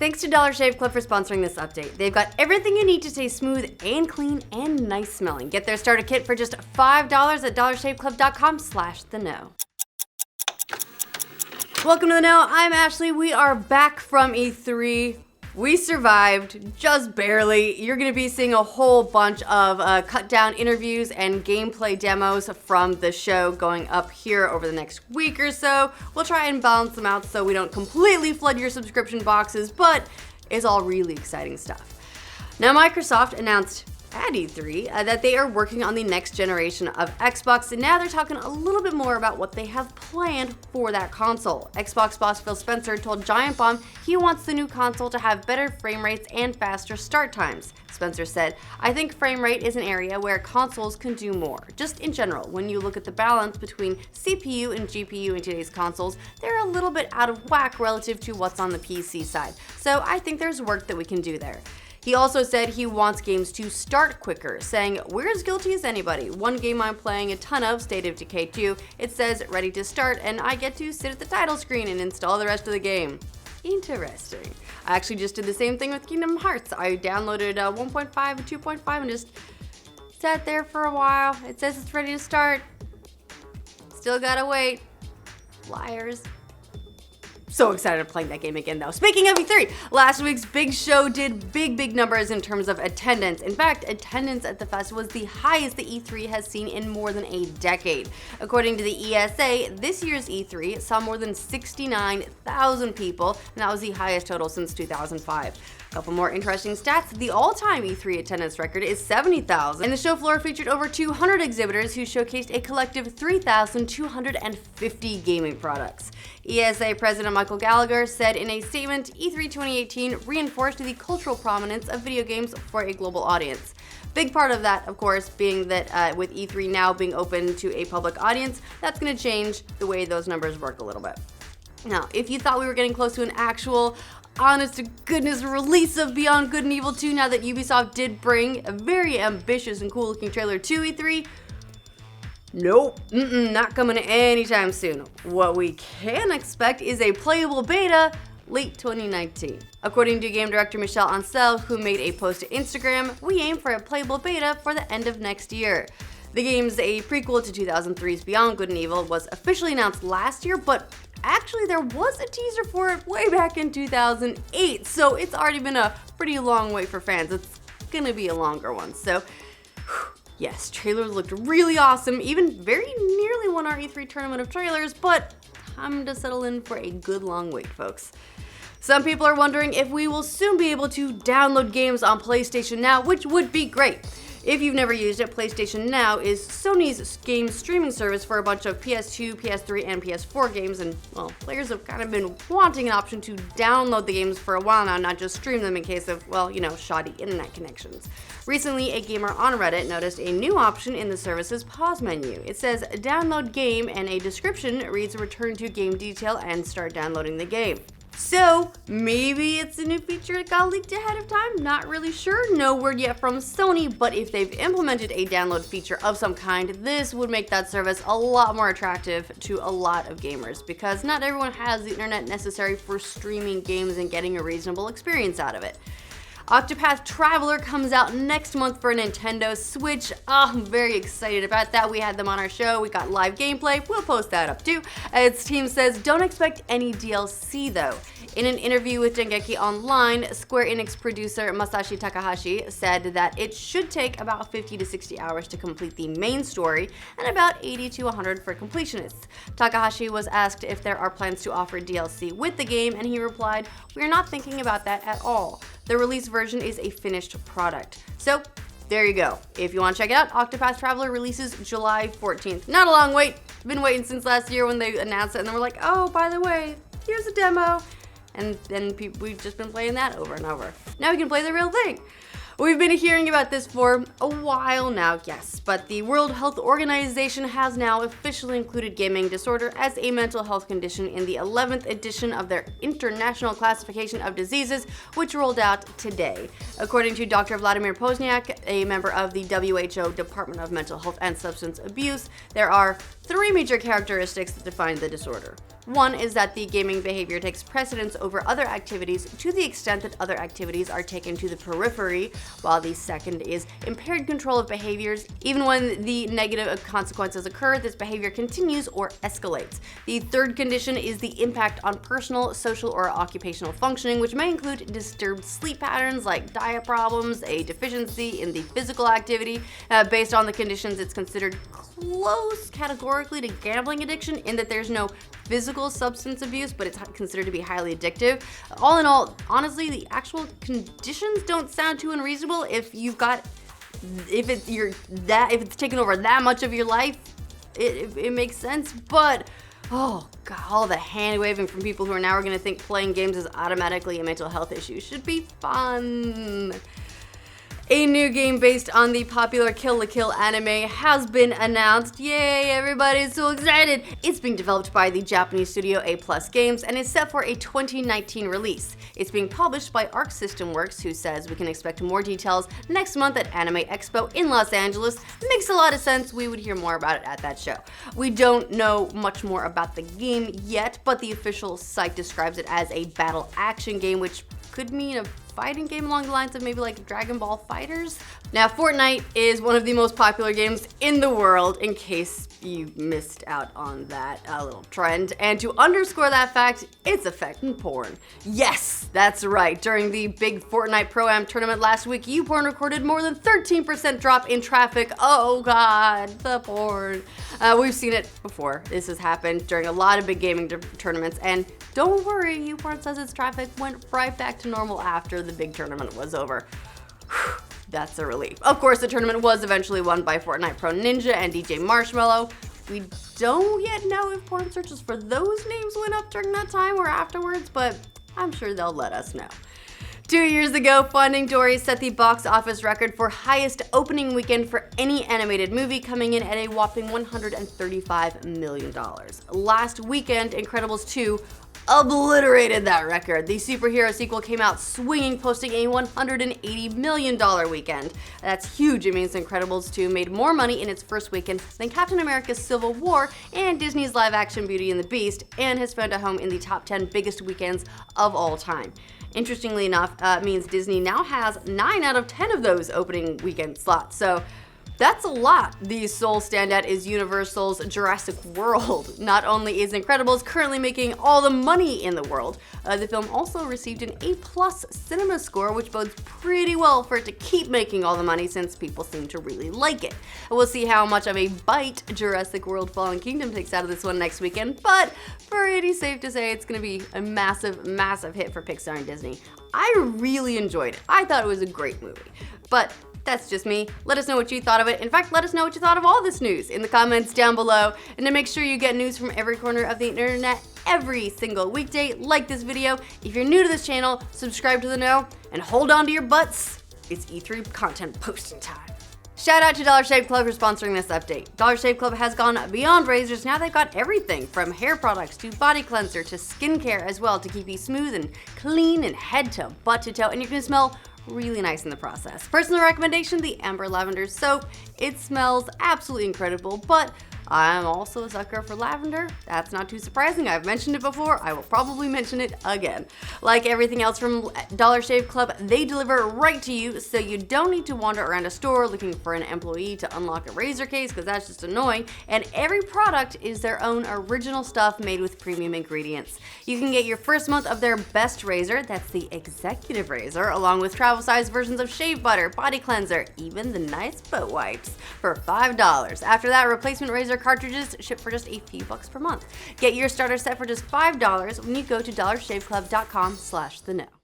Thanks to Dollar Shave Club for sponsoring this update. They've got everything you need to stay smooth and clean and nice smelling. Get their starter kit for just $5 at dollarshaveclub.com/theknow. Welcome to The Know, I'm Ashley. We are back from E3. We survived, just barely. You're gonna be seeing a whole bunch of cut down interviews and gameplay demos from the show going up here over the next week or so. We'll try and balance them out so we don't completely flood your subscription boxes, but it's all really exciting stuff. Now, Microsoft announced at E3 that they are working on the next generation of Xbox, and now they're talking a little bit more about what they have planned for that console. Xbox boss Phil Spencer told Giant Bomb he wants the new console to have better frame rates and faster start times. Spencer said, "I think frame rate is an area where consoles can do more. Just in general, when you look at the balance between CPU and GPU in today's consoles, they're a little bit out of whack relative to what's on the PC side. So I think there's work that we can do there." He also said he wants games to start quicker, saying, "We're as guilty as anybody. One game I'm playing a ton of, State of Decay 2, it says ready to start and I get to sit at the title screen and install the rest of the game." Interesting. I actually just did the same thing with Kingdom Hearts. I downloaded 1.5 and 2.5 and just sat there for a while. It says it's ready to start. Still gotta wait. Liars. So excited to play that game again though. Speaking of E3, last week's big show did big numbers in terms of attendance. In fact, attendance at the fest was the highest the E3 has seen in more than a decade. According to the ESA, this year's E3 saw more than 69,000 people, and that was the highest total since 2005. A couple more interesting stats. The all-time E3 attendance record is 70,000, and the show floor featured over 200 exhibitors who showcased a collective 3,250 gaming products. ESA President Michael Gallagher said in a statement, E3 2018 reinforced the cultural prominence of video games for a global audience. Big part of that, of course, being that with E3 now being open to a public audience, that's going to change the way those numbers work a little bit. Now, if you thought we were getting close to an actual honest to goodness release of Beyond Good and Evil 2 now that Ubisoft did bring a very ambitious and cool looking trailer to E3, nope, not coming anytime soon. What we can expect is a playable beta late 2019. According to game director Michel Ancel, who made a post to Instagram, we aim for a playable beta for the end of next year. The game's a prequel to 2003's Beyond Good and Evil was officially announced last year, but actually there was a teaser for it way back in 2008, so it's already been a pretty long wait for fans. It's gonna be a longer one, so yes, trailers looked really awesome, even very nearly won our E3 tournament of trailers, but time to settle in for a good long wait, folks. Some people are wondering if we will soon be able to download games on PlayStation Now, which would be great. If you've never used it, PlayStation Now is Sony's game streaming service for a bunch of PS2, PS3, and PS4 games, and, well, players have kind of been wanting an option to download the games for a while now, not just stream them in case of, well, you know, shoddy internet connections. Recently, a gamer on Reddit noticed a new option in the service's pause menu. It says, "Download game," and a description reads, "Return to game detail and start downloading the game." So, maybe it's a new feature that got leaked ahead of time? Not really sure. No word yet from Sony, but if they've implemented a download feature of some kind, this would make that service a lot more attractive to a lot of gamers, because not everyone has the internet necessary for streaming games and getting a reasonable experience out of it. Octopath Traveler comes out next month for Nintendo Switch. Oh, I'm very excited about that. We had them on our show. We got live gameplay. We'll post that up too. Its team says, don't expect any DLC though. In an interview with Dengeki Online, Square Enix producer Masashi Takahashi said that it should take about 50 to 60 hours to complete the main story and about 80 to 100 for completionists. Takahashi was asked if there are plans to offer DLC with the game, and he replied, "We are not thinking about that at all. The release version is a finished product." So there you go. If you want to check it out, Octopath Traveler releases July 14th. Not a long wait. Been waiting since last year when they announced it, and then we're like, oh, by the way, here's a demo. And then we've just been playing that over and over. Now we can play the real thing. We've been hearing about this for a while now, yes, but the World Health Organization has now officially included gaming disorder as a mental health condition in the 11th edition of their International Classification of Diseases, which rolled out today. According to Dr. Vladimir Pozniak, a member of the WHO Department of Mental Health and Substance Abuse, there are 3 major characteristics that define the disorder. One is that the gaming behavior takes precedence over other activities to the extent that other activities are taken to the periphery, while the second is impaired control of behaviors. Even when the negative consequences occur, this behavior continues or escalates. The third condition is the impact on personal, social, or occupational functioning, which may include disturbed sleep patterns like diet problems, a deficiency in the physical activity. Based on the conditions, it's considered close categorically to gambling addiction in that there's no physical substance abuse, but it's considered to be highly addictive. All in all, honestly, the actual conditions don't sound too unreasonable. If it's taken over that much of your life, it makes sense. But oh god, all the hand waving from people who are now going to think playing games is automatically a mental health issue should be fun. A new game based on the popular Kill la Kill anime has been announced. Yay, everybody's so excited! It's being developed by the Japanese studio A+ Games and is set for a 2019 release. It's being published by Arc System Works, who says we can expect more details next month at Anime Expo in Los Angeles. Makes a lot of sense. We would hear more about it at that show. We don't know much more about the game yet, but the official site describes it as a battle action game, which could mean a fighting game along the lines of maybe like Dragon Ball FighterZ. Now, Fortnite is one of the most popular games in the world, in case you missed out on that little trend. And to underscore that fact, it's affecting porn. Yes, that's right. During the big Fortnite Pro-Am tournament last week, YouPorn recorded more than 13% drop in traffic. Oh god, the porn. We've seen it before. This has happened during a lot of big gaming tournaments, and don't worry, YouPorn says its traffic went right back to normal after the big tournament was over. That's a relief. Of course, the tournament was eventually won by Fortnite Pro Ninja and DJ Marshmello. We don't yet know if porn searches for those names went up during that time or afterwards, but I'm sure they'll let us know. 2 years ago, Finding Dory set the box office record for highest opening weekend for any animated movie, coming in at a whopping $135 million. Last weekend, Incredibles 2 obliterated that record. The superhero sequel came out swinging, posting a $180 million weekend. That's huge. It means Incredibles 2 made more money in its first weekend than Captain America's Civil War and Disney's live-action Beauty and the Beast, and has found a home in the top 10 biggest weekends of all time. Interestingly enough, it means Disney now has 9 out of 10 of those opening weekend slots, so that's a lot. The sole standout is Universal's Jurassic World. Not only is Incredibles currently making all the money in the world, the film also received an A+ cinema score, which bodes pretty well for it to keep making all the money since people seem to really like it. We'll see how much of a bite Jurassic World Fallen Kingdom takes out of this one next weekend, but pretty safe to say it's going to be a massive, massive hit for Pixar and Disney. I really enjoyed it. I thought it was a great movie, but that's just me. Let us know what you thought of it. In fact, let us know what you thought of all this news in the comments down below. And to make sure you get news from every corner of the internet every single weekday, like this video. If you're new to this channel, subscribe to the know, and hold on to your butts. It's E3 content posting time. Shout out to Dollar Shave Club for sponsoring this update. Dollar Shave Club has gone beyond razors. Now they've got everything from hair products to body cleanser to skincare as well to keep you smooth and clean and head to butt to toe, and you're gonna smell really nice in the process. Personal recommendation, the Amber Lavender Soap. It smells absolutely incredible, but I'm also a sucker for lavender. That's not too surprising. I've mentioned it before. I will probably mention it again. Like everything else from Dollar Shave Club, they deliver right to you, so you don't need to wander around a store looking for an employee to unlock a razor case, because that's just annoying. And every product is their own original stuff made with premium ingredients. You can get your first month of their best razor, that's the Executive Razor, along with travel-sized versions of shave butter, body cleanser, even the nice boat wipes for $5. After that, replacement razor cartridges ship for just a few bucks per month. Get your starter set for just $5 when you go to dollarshaveclub.com/theknow.